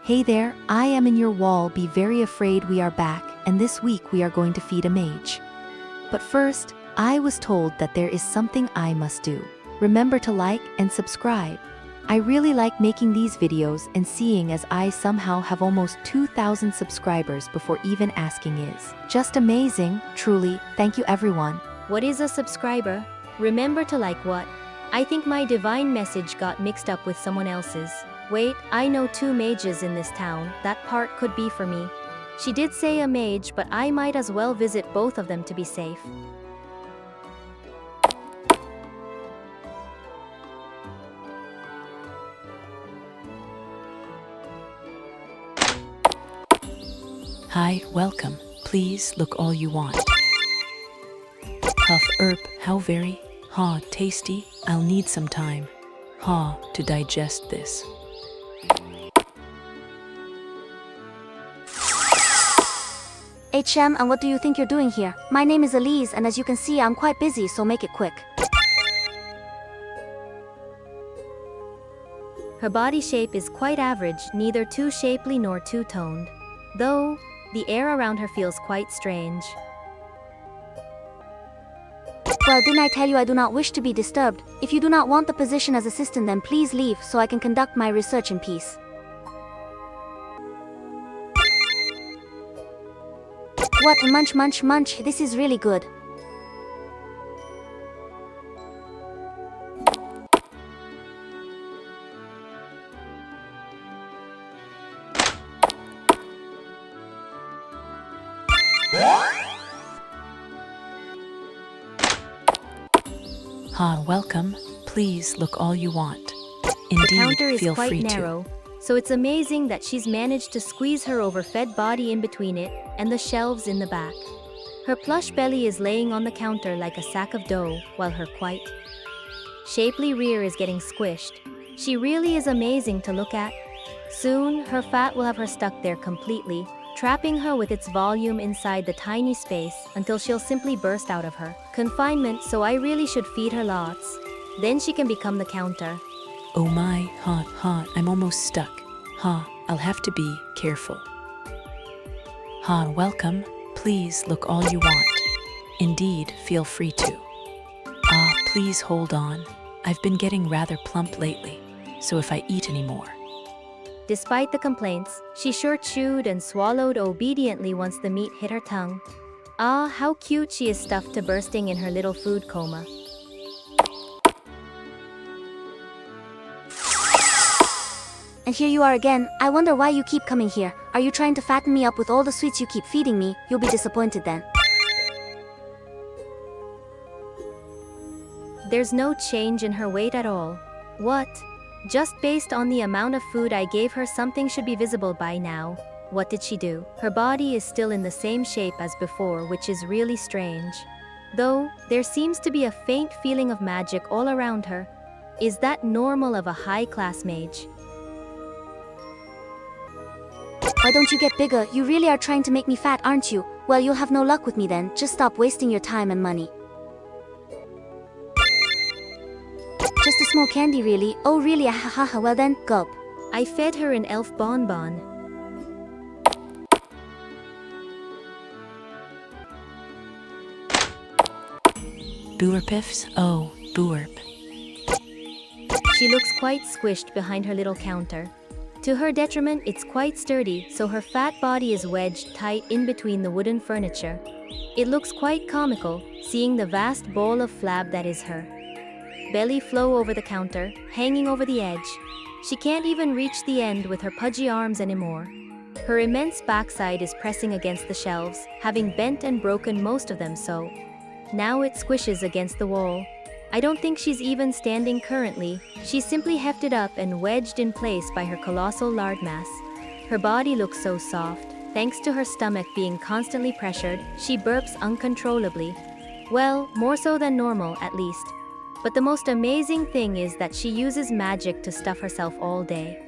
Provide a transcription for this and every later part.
Hey there, I am in your wall. Be very afraid we are back, and this week we are going to feed a mage. But first, I was told that there is something I must do. Remember to like and subscribe. I really like making these videos and seeing as I somehow have almost 2,000 subscribers before even asking is just amazing, truly. Thank you everyone. What is a subscriber? Remember to like what? I think my divine message got mixed up with someone else's. Wait, I know 2 mages in this town. That part could be for me. She did say a mage, but I might as well visit both of them to be safe. Hi, welcome. Please look all you want. Huff how very, tasty. I'll need some time, to digest this. HM, and what do you think you're doing here? My name is Elise, and as you can see, I'm quite busy, so make it quick. Her body shape is quite average, neither too shapely nor too toned. Though, the air around her feels quite strange. Well, didn't I tell you I do not wish to be disturbed? If you do not want the position as assistant, then please leave so I can conduct my research in peace. What? Munch, munch, munch. This is really good. Welcome. Please look all you want. The Indeed, counter is feel quite free narrow, so it's amazing that she's managed to squeeze her overfed body in between it and the shelves in the back. Her plush belly is laying on the counter like a sack of dough, while her quite shapely rear is getting squished. She really is amazing to look at. Soon, her fat will have her stuck there completely, trapping her with its volume inside the tiny space until she'll simply burst out of her confinement, so I really should feed her lots. Then she can become the counter. Oh my, I'm almost stuck. I'll have to be careful. Welcome. Please look all you want. Indeed, feel free to. Please hold on. I've been getting rather plump lately, so if I eat any more. Despite the complaints, she sure chewed and swallowed obediently once the meat hit her tongue. How cute she is, stuffed to bursting in her little food coma. And here you are again. I wonder why you keep coming here. Are you trying to fatten me up with all the sweets you keep feeding me? You'll be disappointed then. There's no change in her weight at all. What? Just based on the amount of food I gave her, something should be visible by now. What did she do? Her body is still in the same shape as before, which is really strange. Though, there seems to be a faint feeling of magic all around her. Is that normal of a high-class mage? Why don't you get bigger? You really are trying to make me fat, aren't you? Well, you'll have no luck with me then. Just stop wasting your time and money. Just a small candy, really? Oh, really? Well then, gulp. I fed her an elf bonbon. Boorpiffs? Oh, boorp. She looks quite squished behind her little counter. To her detriment, it's quite sturdy, so her fat body is wedged tight in between the wooden furniture. It looks quite comical, seeing the vast ball of flab that is her belly flow over the counter, hanging over the edge. She can't even reach the end with her pudgy arms anymore. Her immense backside is pressing against the shelves, having bent and broken most of them, so now it squishes against the wall. I don't think she's even standing currently. She's simply hefted up and wedged in place by her colossal lard mass. Her body looks so soft. Thanks to her stomach being constantly pressured, she burps uncontrollably. Well, more so than normal, at least. But the most amazing thing is that she uses magic to stuff herself all day.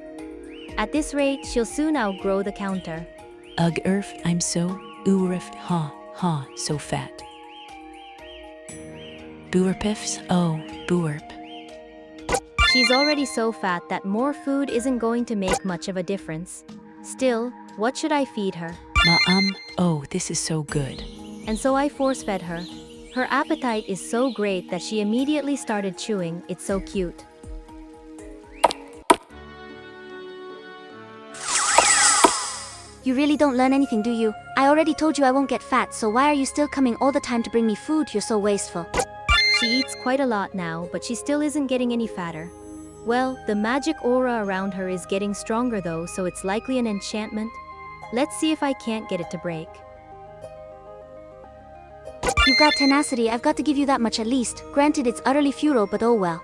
At this rate, she'll soon outgrow the counter. Ugh, I'm so, so fat. Boorpiffs? Oh, boorp. She's already so fat that more food isn't going to make much of a difference. Still, what should I feed her? Oh, this is so good. And so I force-fed her. Her appetite is so great that she immediately started chewing. It's so cute. You really don't learn anything, do you? I already told you I won't get fat, so why are you still coming all the time to bring me food? You're so wasteful. She eats quite a lot now, but she still isn't getting any fatter. Well, the magic aura around her is getting stronger though, so it's likely an enchantment. Let's see if I can't get it to break. You've got tenacity, I've got to give you that much at least. Granted, it's utterly futile, but oh well.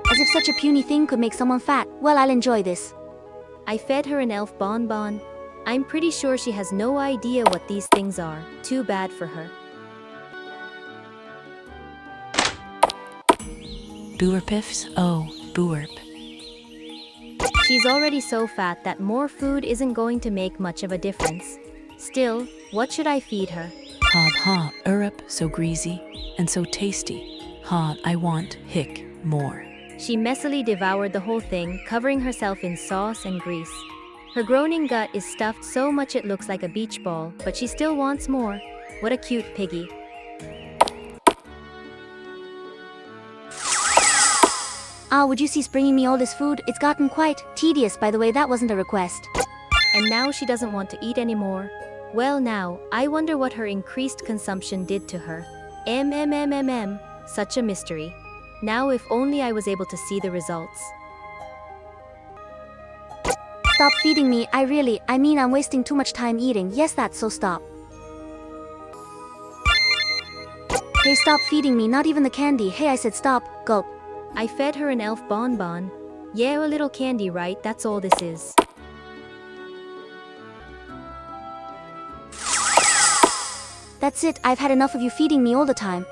As if such a puny thing could make someone fat. Well, I'll enjoy this. I fed her an elf bonbon. I'm pretty sure she has no idea what these things are. Too bad for her. Boorpiffs? Oh, boorp. She's already so fat that more food isn't going to make much of a difference. Still, what should I feed her? Ha, so greasy and so tasty. Ha, I want, more. She messily devoured the whole thing, covering herself in sauce and grease. Her groaning gut is stuffed so much it looks like a beach ball, but she still wants more. What a cute piggy. Would you cease bringing me all this food? It's gotten quite tedious, by the way, that wasn't a request. And now she doesn't want to eat anymore. Well now, I wonder what her increased consumption did to her. Such a mystery. Now if only I was able to see the results. Stop feeding me, I'm wasting too much time eating. Yes, that's so stop. Hey, stop feeding me, not even the candy. Hey, I said stop, gulp. I fed her an elf bonbon. Yeah, a little candy, right? That's all this is. That's it, I've had enough of you feeding me all the time.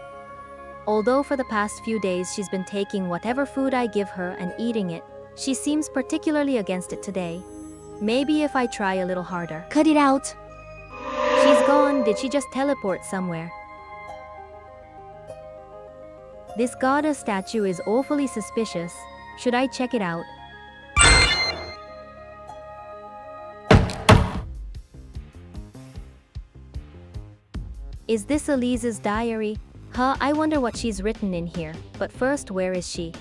Although for the past few days she's been taking whatever food I give her and eating it, she seems particularly against it today. Maybe if I try a little harder. Cut it out. She's gone. Did she just teleport somewhere? This goddess statue is awfully suspicious. Should I check it out? Is this Elise's diary? I wonder what she's written in here. But first, where is she?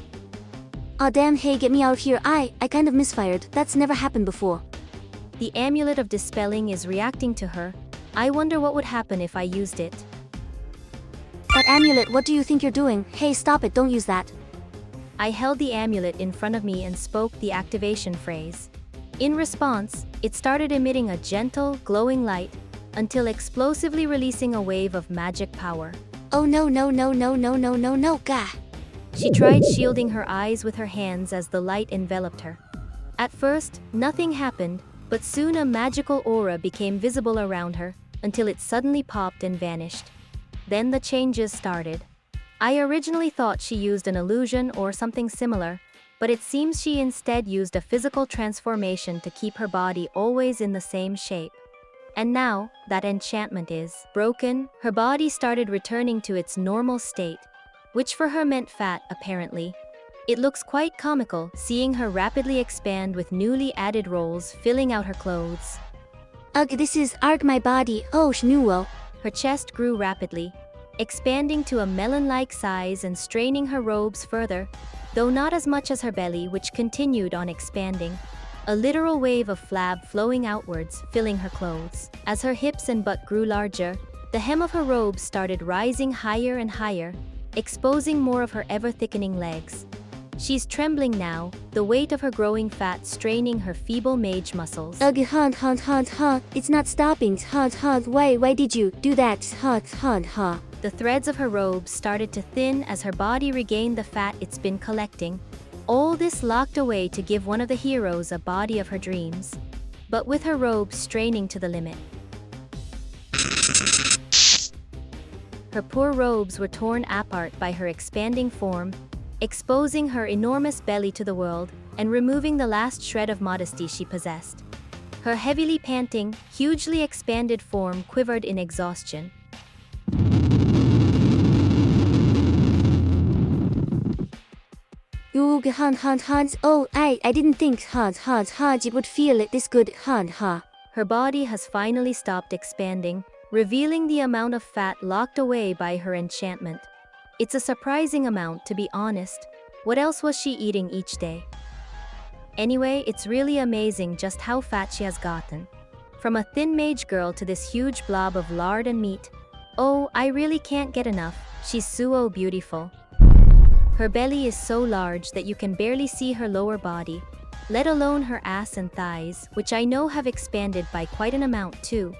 Aw damn, hey, get me out here. I kind of misfired. That's never happened before. The amulet of dispelling is reacting to her. I wonder what would happen if I used it. That amulet, what do you think you're doing? Hey, stop it, don't use that. I held the amulet in front of me and spoke the activation phrase. In response, it started emitting a gentle, glowing light, until explosively releasing a wave of magic power. Oh no, gah. She tried shielding her eyes with her hands as the light enveloped her. At first, nothing happened, but soon a magical aura became visible around her, until it suddenly popped and vanished. Then the changes started. I originally thought she used an illusion or something similar, but it seems she instead used a physical transformation to keep her body always in the same shape. And now, that enchantment is broken, her body started returning to its normal state, which for her meant fat, apparently. It looks quite comical, seeing her rapidly expand with newly added rolls filling out her clothes. Ugh, this is my body, oh ShoeSnail. Her chest grew rapidly, expanding to a melon-like size and straining her robes further, though not as much as her belly, which continued on expanding. A literal wave of flab flowing outwards, filling her clothes. As her hips and butt grew larger, the hem of her robes started rising higher and higher, exposing more of her ever-thickening legs. She's trembling now, the weight of her growing fat straining her feeble mage muscles. Ugh, it's not stopping, why did you do that, The threads of her robes started to thin as her body regained the fat it's been collecting. All this locked away to give one of the heroes a body of her dreams, but with her robes straining to the limit. Her poor robes were torn apart by her expanding form, exposing her enormous belly to the world and removing the last shred of modesty she possessed. Her heavily panting, hugely expanded form quivered in exhaustion. You oh, I didn't think it would feel it this good Her body has finally stopped expanding, revealing the amount of fat locked away by her enchantment. It's a surprising amount, to be honest. What else was she eating each day? Anyway, it's really amazing just how fat she has gotten. From a thin mage girl to this huge blob of lard and meat. Oh, I really can't get enough. She's so beautiful. Her belly is so large that you can barely see her lower body, let alone her ass and thighs, which I know have expanded by quite an amount too.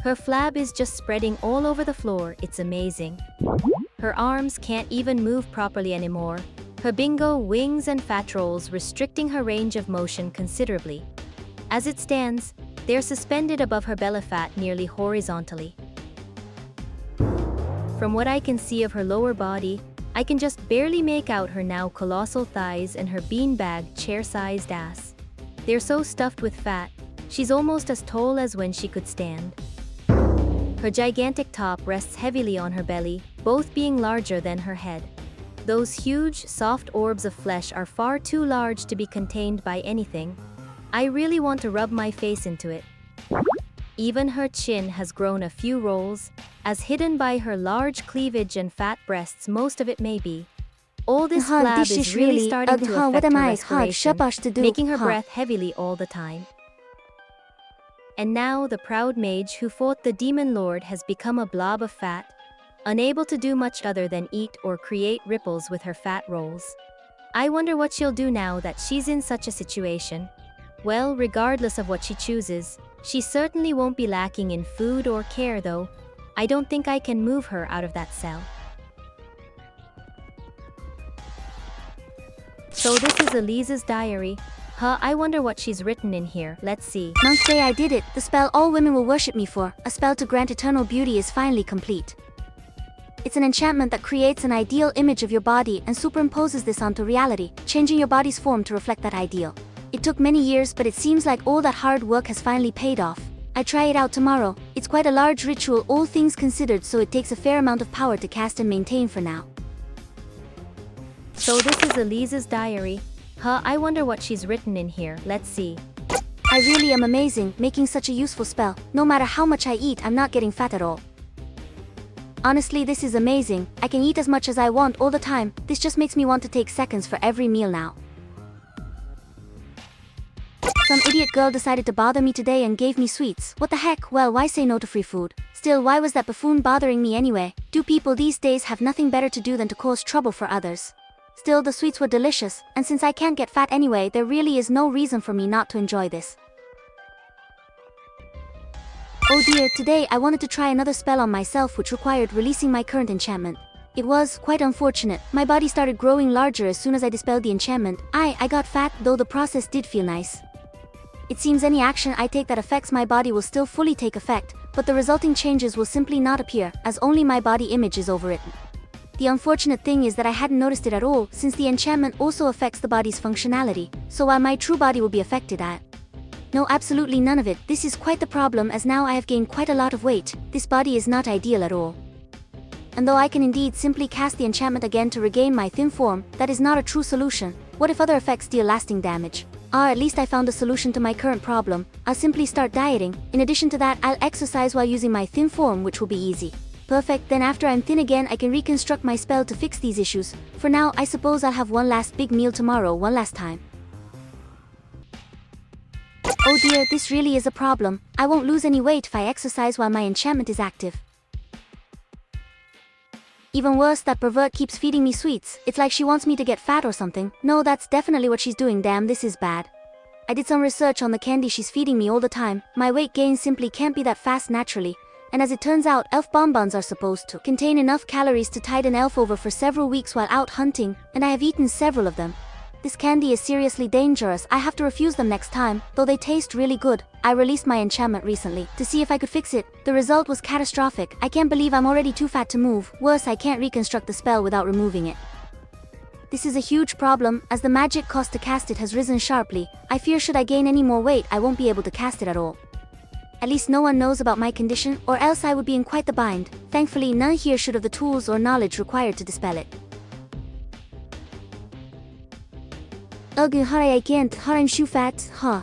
Her flab is just spreading all over the floor, it's amazing. Her arms can't even move properly anymore. Her bingo wings and fat rolls restricting her range of motion considerably. As it stands, they're suspended above her belly fat nearly horizontally. From what I can see of her lower body, I can just barely make out her now colossal thighs and her beanbag chair-sized ass. They're so stuffed with fat, she's almost as tall as when she could stand. Her gigantic top rests heavily on her belly, both being larger than her head. Those huge, soft orbs of flesh are far too large to be contained by anything. I really want to rub my face into it. Even her chin has grown a few rolls, as hidden by her large cleavage and fat breasts most of it may be. All this flab is really starting to affect her respiration, making her breath heavily all the time. And now the proud mage who fought the demon lord has become a blob of fat, unable to do much other than eat or create ripples with her fat rolls. I wonder what she'll do now that she's in such a situation. Well, regardless of what she chooses, she certainly won't be lacking in food or care though. I don't think I can move her out of that cell. So this is Elise's diary. I wonder what she's written in here. Let's see. Monk day I did it. The spell all women will worship me for, a spell to grant eternal beauty, is finally complete. It's an enchantment that creates an ideal image of your body and superimposes this onto reality, changing your body's form to reflect that ideal. It took many years, but it seems like all that hard work has finally paid off. I try it out tomorrow. It's quite a large ritual, all things considered, so it takes a fair amount of power to cast and maintain for now. So this is Elise's diary. I wonder what she's written in here. Let's see. I really am amazing, making such a useful spell. No matter how much I eat, I'm not getting fat at all. Honestly, this is amazing. I can eat as much as I want all the time. This just makes me want to take seconds for every meal now. Some idiot girl decided to bother me today and gave me sweets. What the heck? Well, why say no to free food? Still, why was that buffoon bothering me anyway? Do people these days have nothing better to do than to cause trouble for others? Still, the sweets were delicious, and since I can't get fat anyway, there really is no reason for me not to enjoy this. Oh dear, today I wanted to try another spell on myself which required releasing my current enchantment. It was quite unfortunate. My body started growing larger as soon as I dispelled the enchantment. I got fat, though the process did feel nice. It seems any action I take that affects my body will still fully take effect, but the resulting changes will simply not appear, as only my body image is overwritten. The unfortunate thing is that I hadn't noticed it at all, since the enchantment also affects the body's functionality, so while my true body will be affected, no, absolutely none of it. This is quite the problem, as now I have gained quite a lot of weight. This body is not ideal at all. And though I can indeed simply cast the enchantment again to regain my thin form, that is not a true solution. What if other effects deal lasting damage? At least I found a solution to my current problem. I'll simply start dieting. In addition to that, I'll exercise while using my thin form, which will be easy. Perfect, then after I'm thin again, I can reconstruct my spell to fix these issues. For now, I suppose I'll have one last big meal tomorrow, one last time. Oh dear, this really is a problem. I won't lose any weight if I exercise while my enchantment is active. Even worse, that pervert keeps feeding me sweets. It's like she wants me to get fat or something. No, that's definitely what she's doing. Damn, this is bad. I did some research on the candy she's feeding me all the time. My weight gain simply can't be that fast naturally. And as it turns out, elf bonbons are supposed to contain enough calories to tide an elf over for several weeks while out hunting, and I have eaten several of them. This candy is seriously dangerous. I have to refuse them next time, though they taste really good. I released my enchantment recently to see if I could fix it. The result was catastrophic. I can't believe I'm already too fat to move. Worse, I can't reconstruct the spell without removing it. This is a huge problem, as the magic cost to cast it has risen sharply. I fear should I gain any more weight, I won't be able to cast it at all. At least no one knows about my condition, or else I would be in quite the bind. Thankfully, none here should have the tools or knowledge required to dispel it. Ugh, I can't. I'm shoe fat, huh?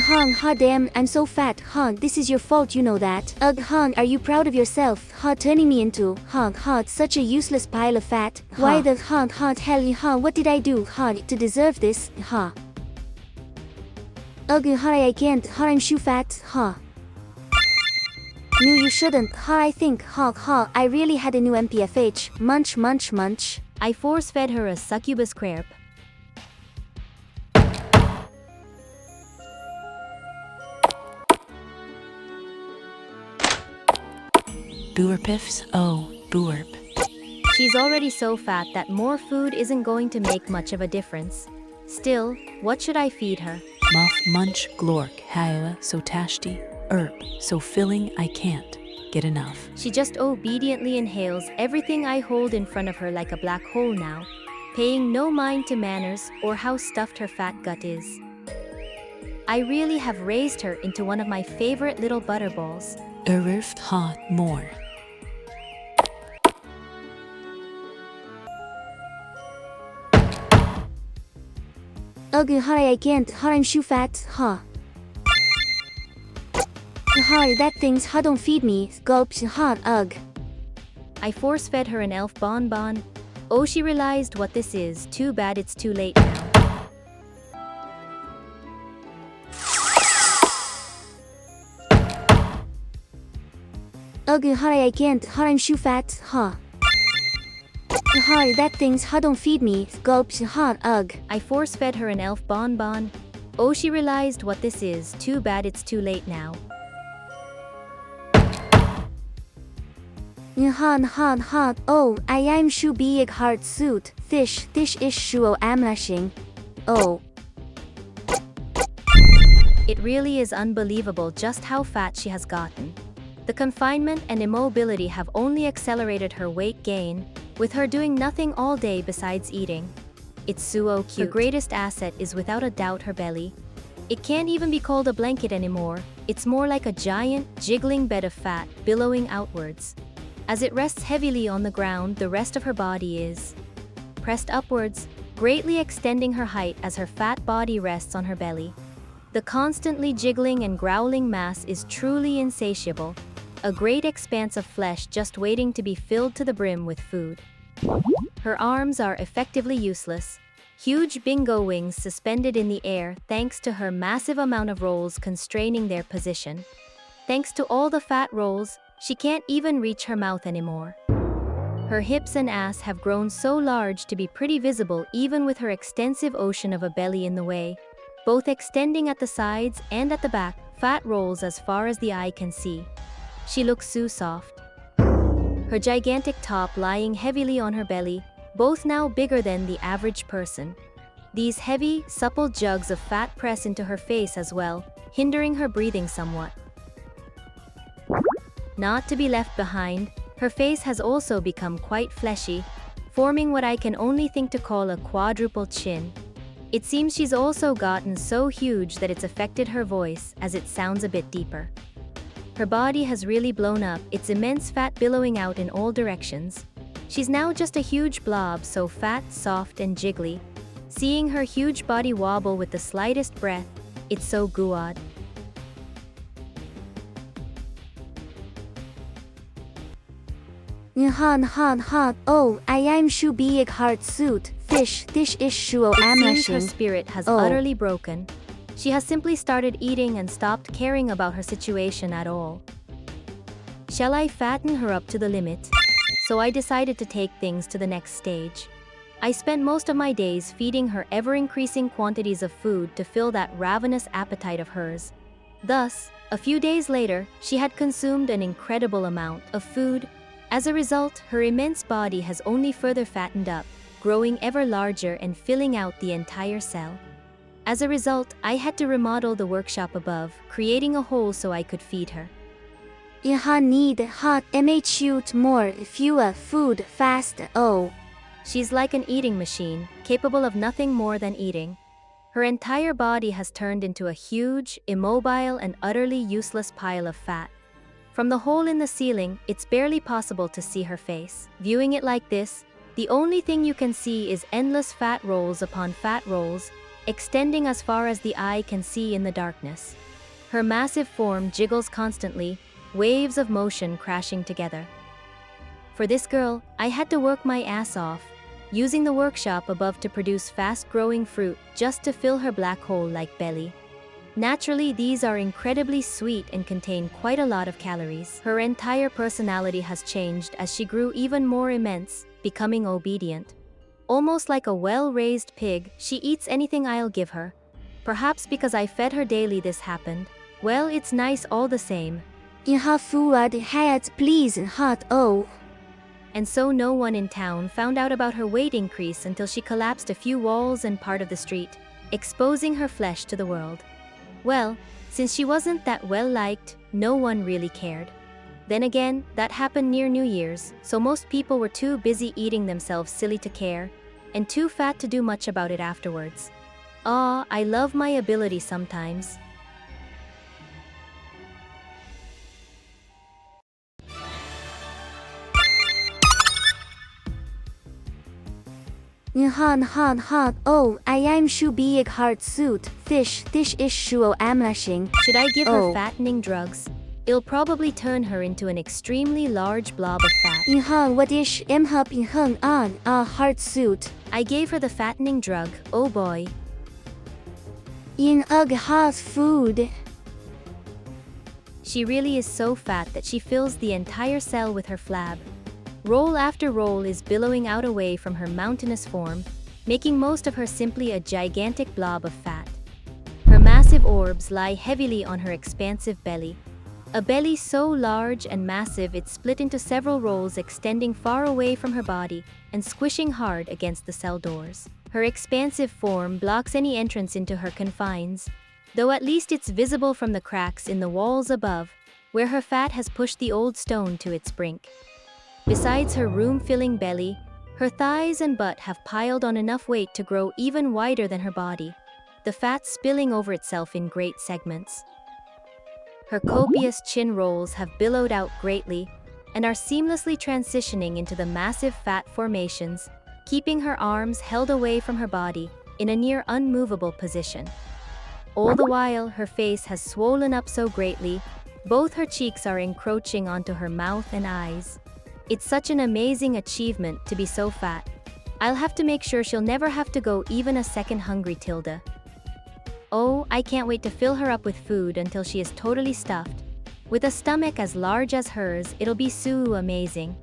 Hong, damn, I'm so fat. Hong, this is your fault, you know that. Ugh, Hong, are you proud of yourself? Turning me into Hong, such a useless pile of fat. Why the hell, what did I do, to deserve this, Ugh, I can't. I'm shoe fat, No, you shouldn't. I think, I really had a new MPFH. Munch. I force-fed her a succubus crepe. Boorpiffs, oh, boorp. She's already so fat that more food isn't going to make much of a difference. Still, what should I feed her? Muff, munch, glork, haila, so tashti, so filling I can't get enough. She just obediently inhales everything I hold in front of her like a black hole now, paying no mind to manners or how stuffed her fat gut is. I really have raised her into one of my favorite little butterballs. More. Ugh, I can't. I'm shoe fat, that thing's don't feed me. Gulps, ugh. I force-fed her an elf bonbon. Oh, she realized what this is. Too bad it's too late now. Ugh, I can't. I'm shoe fat, that thing's don't feed me. Gulps, ugh. I force-fed her an elf bonbon. Oh, she realized what this is. Too bad it's too late now. Oh, I am shoe big heart suit. Fish ish shoe am lashing. Oh. It really is unbelievable just how fat she has gotten. The confinement and immobility have only accelerated her weight gain, with her doing nothing all day besides eating. It's so cute. Her greatest asset is without a doubt her belly. It can't even be called a blanket anymore. It's more like a giant, jiggling bed of fat billowing outwards. As it rests heavily on the ground, the rest of her body is pressed upwards, greatly extending her height as her fat body rests on her belly. The constantly jiggling and growling mass is truly insatiable, a great expanse of flesh just waiting to be filled to the brim with food. Her arms are effectively useless, huge bingo wings suspended in the air thanks to her massive amount of rolls constraining their position. Thanks to all the fat rolls, she can't even reach her mouth anymore. Her hips and ass have grown so large to be pretty visible even with her extensive ocean of a belly in the way, both extending at the sides and at the back, fat rolls as far as the eye can see. She looks so soft. Her gigantic top lying heavily on her belly, both now bigger than the average person. These heavy, supple jugs of fat press into her face as well, hindering her breathing somewhat. Not to be left behind, her face has also become quite fleshy, forming what I can only think to call a quadruple chin. It seems she's also gotten so huge that it's affected her voice as it sounds a bit deeper. Her body has really blown up, its immense fat billowing out in all directions. She's now just a huge blob, so fat, soft, and jiggly. Seeing her huge body wobble with the slightest breath, it's so good. Oh, I am shoe big heart suit. Fish ish shoe am It seems her lashing. spirit has utterly broken. She has simply started eating and stopped caring about her situation at all. Shall I fatten her up to the limit? So I decided to take things to the next stage. I spent most of my days feeding her ever-increasing quantities of food to fill that ravenous appetite of hers. Thus, a few days later, she had consumed an incredible amount of food. As a result, her immense body has only further fattened up, growing ever larger and filling out the entire cell. As a result, I had to remodel the workshop above, creating a hole so I could feed her. Need shoot more fewer food fast. Oh. She's like an eating machine, capable of nothing more than eating. Her entire body has turned into a huge, immobile, and utterly useless pile of fat. From the hole in the ceiling, it's barely possible to see her face. Viewing it like this, The only thing you can see is endless fat rolls upon fat rolls, extending as far as the eye can see in the darkness. Her massive form jiggles constantly, waves of motion crashing together. For this girl, I had to work my ass off, using the workshop above to produce fast-growing fruit just to fill her black hole-like belly. Naturally, these are incredibly sweet and contain quite a lot of calories. Her entire personality has changed as she grew even more immense, becoming obedient. Almost like a well-raised pig, she eats anything I'll give her. Perhaps because I fed her daily this happened. Well, it's nice all the same. In her food had please hot oh. And so no one in town found out about her weight increase until she collapsed a few walls and part of the street, exposing her flesh to the world. Well, since she wasn't that well-liked, no one really cared. Then again, that happened near New Year's, so most people were too busy eating themselves silly to care, and too fat to do much about it afterwards. Ah, I love my ability sometimes. Hot oh, I am shoe big heart suit, fish is shoe am lashing. Should I give her Oh. fattening drugs? It'll probably turn her into an extremely large blob of fat. In her what is am hup in hung on a heart suit. I gave her the fattening drug, oh boy. In a hot food. She really is so fat that she fills the entire cell with her flab. Roll after roll is billowing out away from her mountainous form, making most of her simply a gigantic blob of fat. Her massive orbs lie heavily on her expansive belly. A belly so large and massive it split into several rolls extending far away from her body and squishing hard against the cell doors. Her expansive form blocks any entrance into her confines, though at least it's visible from the cracks in the walls above, where her fat has pushed the old stone to its brink. Besides her room-filling belly, her thighs and butt have piled on enough weight to grow even wider than her body, the fat spilling over itself in great segments. Her copious chin rolls have billowed out greatly and are seamlessly transitioning into the massive fat formations, keeping her arms held away from her body in a near unmovable position. All the while, her face has swollen up so greatly, both her cheeks are encroaching onto her mouth and eyes. It's such an amazing achievement to be so fat. I'll have to make sure she'll never have to go even a second hungry, Tilda. Oh, I can't wait to fill her up with food until she is totally stuffed. With a stomach as large as hers, it'll be so amazing.